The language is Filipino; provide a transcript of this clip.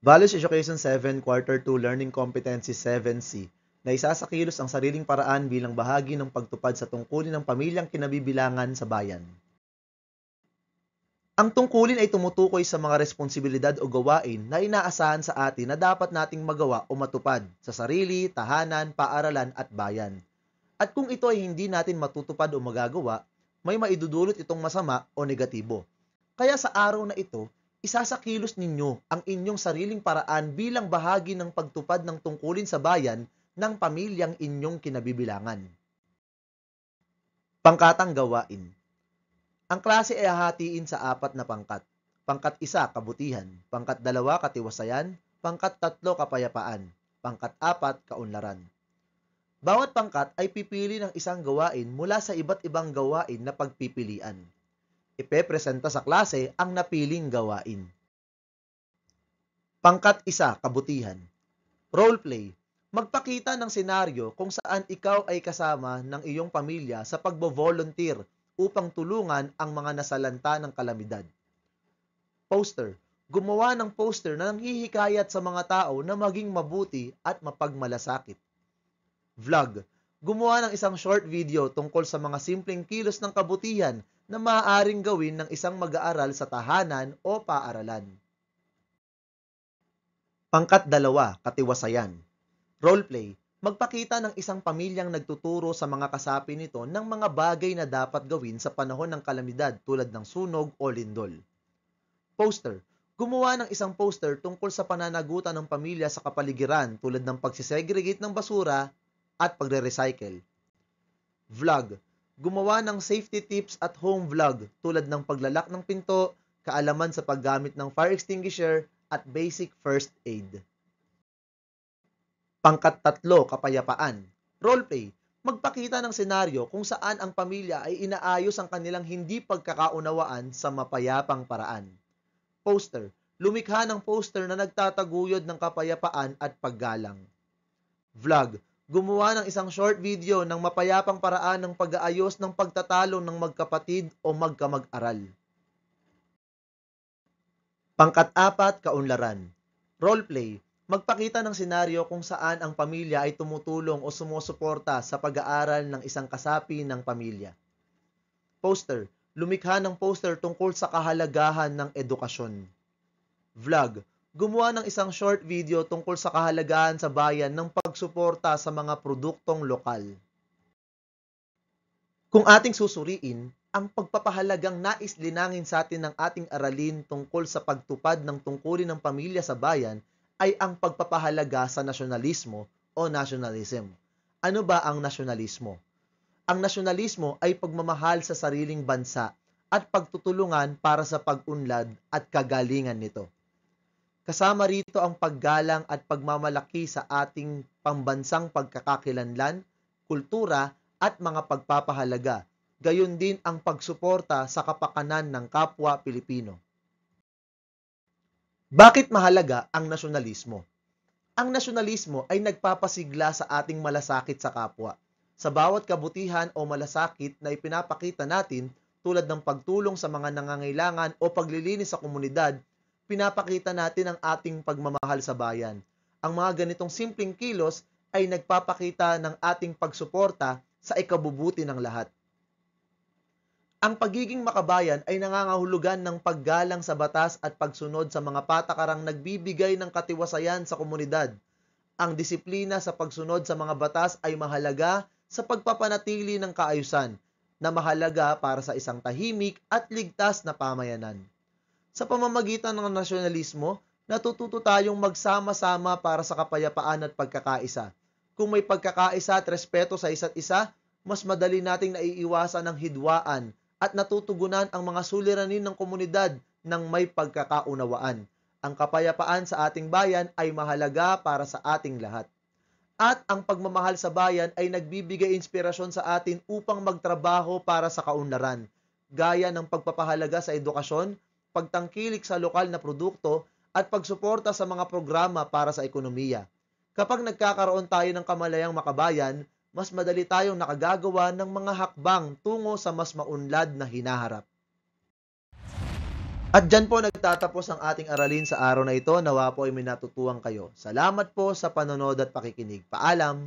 Values Education 7 Quarter 2 Learning Competency 7C na isasakilos ang sariling paraan bilang bahagi ng pagtupad sa tungkulin ng pamilyang kinabibilangan sa bayan. Ang tungkulin ay tumutukoy sa mga responsibilidad o gawain na inaasahan sa atin na dapat nating magawa o matupad sa sarili, tahanan, paaralan at bayan. At kung ito ay hindi natin matutupad o magagawa, may maidudulot itong masama o negatibo. Kaya sa araw na ito, isasakilos ninyo ang inyong sariling paraan bilang bahagi ng pagtupad ng tungkulin sa bayan ng pamilyang inyong kinabibilangan. Pangkatang gawain. Ang klase ay hahatiin sa 4 na pangkat. Pangkat 1, kabutihan. Pangkat 2, katiwasayan. Pangkat 3, kapayapaan. Pangkat 4, kaunlaran. Bawat pangkat ay pipili ng isang gawain mula sa iba't ibang gawain na pagpipilian. Ipepresenta sa klase ang napiling gawain. Pangkat 1, kabutihan. Roleplay. Magpakita ng senaryo kung saan ikaw ay kasama ng iyong pamilya sa pagbo-volunteer upang tulungan ang mga nasalanta ng kalamidad. Poster. Gumawa ng poster na nanghihikayat sa mga tao na maging mabuti at mapagmalasakit. Vlog. Gumawa ng isang short video tungkol sa mga simpleng kilos ng kabutihan na maaaring gawin ng isang mag-aaral sa tahanan o paaralan. Pangkat 2, katiwasayan. Roleplay. Magpakita ng isang pamilyang nagtuturo sa mga kasapi nito ng mga bagay na dapat gawin sa panahon ng kalamidad tulad ng sunog o lindol. Poster. Gumawa ng isang poster tungkol sa pananagutan ng pamilya sa kapaligiran tulad ng pagsisegregate ng basura at pagre-recycle. Vlog. Gumawa ng safety tips at home vlog tulad ng paglalak ng pinto, kaalaman sa paggamit ng fire extinguisher at basic first aid. Pangkat 3, kapayapaan. Roleplay. Magpakita ng senaryo kung saan ang pamilya ay inaayos ang kanilang hindi pagkakaunawaan sa mapayapang paraan. Poster. Lumikha ng poster na nagtataguyod ng kapayapaan at paggalang. Vlog. Gumawa ng isang short video ng mapayapang paraan ng pag-aayos ng pagtatalo ng magkapatid o magkamag-aral. Pangkat 4, kaunlaran. Roleplay. Magpakita ng senaryo kung saan ang pamilya ay tumutulong o sumusuporta sa pag-aaral ng isang kasapi ng pamilya. Poster. Lumikha ng poster tungkol sa kahalagahan ng edukasyon. Vlog. Gumawa ng isang short video tungkol sa kahalagahan sa bayan ng pagsuporta sa mga produktong lokal. Kung ating susuriin, ang pagpapahalagang nais linangin sa atin ng ating aralin tungkol sa pagtupad ng tungkulin ng pamilya sa bayan ay ang pagpapahalaga sa nasyonalismo o nationalism. Ano ba ang nasyonalismo? Ang nasyonalismo ay pagmamahal sa sariling bansa at pagtutulungan para sa pag-unlad at kagalingan nito. Kasama rito ang paggalang at pagmamalaki sa ating pambansang pagkakakilanlan, kultura at mga pagpapahalaga, gayon din ang pagsuporta sa kapakanan ng kapwa Pilipino. Bakit mahalaga ang nasyonalismo? Ang nasyonalismo ay nagpapasigla sa ating malasakit sa kapwa. Sa bawat kabutihan o malasakit na ipinapakita natin tulad ng pagtulong sa mga nangangailangan o paglilinis sa komunidad, pinapakita natin ang ating pagmamahal sa bayan. Ang mga ganitong simpleng kilos ay nagpapakita ng ating pagsuporta sa ikabubuti ng lahat. Ang pagiging makabayan ay nangangahulugan ng paggalang sa batas at pagsunod sa mga patakarang nagbibigay ng katiwasayan sa komunidad. Ang disiplina sa pagsunod sa mga batas ay mahalaga sa pagpapanatili ng kaayusan, na mahalaga para sa isang tahimik at ligtas na pamayanan. Sa pamamagitan ng nasyonalismo, natututo tayong magsama-sama para sa kapayapaan at pagkakaisa. Kung may pagkakaisa at respeto sa isa't isa, mas madali nating naiiwasan ang hidwaan at natutugunan ang mga suliranin ng komunidad ng may pagkakaunawaan. Ang kapayapaan sa ating bayan ay mahalaga para sa ating lahat. At ang pagmamahal sa bayan ay nagbibigay inspirasyon sa atin upang magtrabaho para sa kaunlaran, gaya ng pagpapahalaga sa edukasyon, pagtangkilik sa lokal na produkto, at pagsuporta sa mga programa para sa ekonomiya. Kapag nagkakaroon tayo ng kamalayang makabayan, mas madali tayong nakagagawa ng mga hakbang tungo sa mas maunlad na hinaharap. At dyan po nagtatapos ang ating aralin sa araw na ito. Nawa po ay may natutuwang kayo. Salamat po sa panonood at pakikinig. Paalam!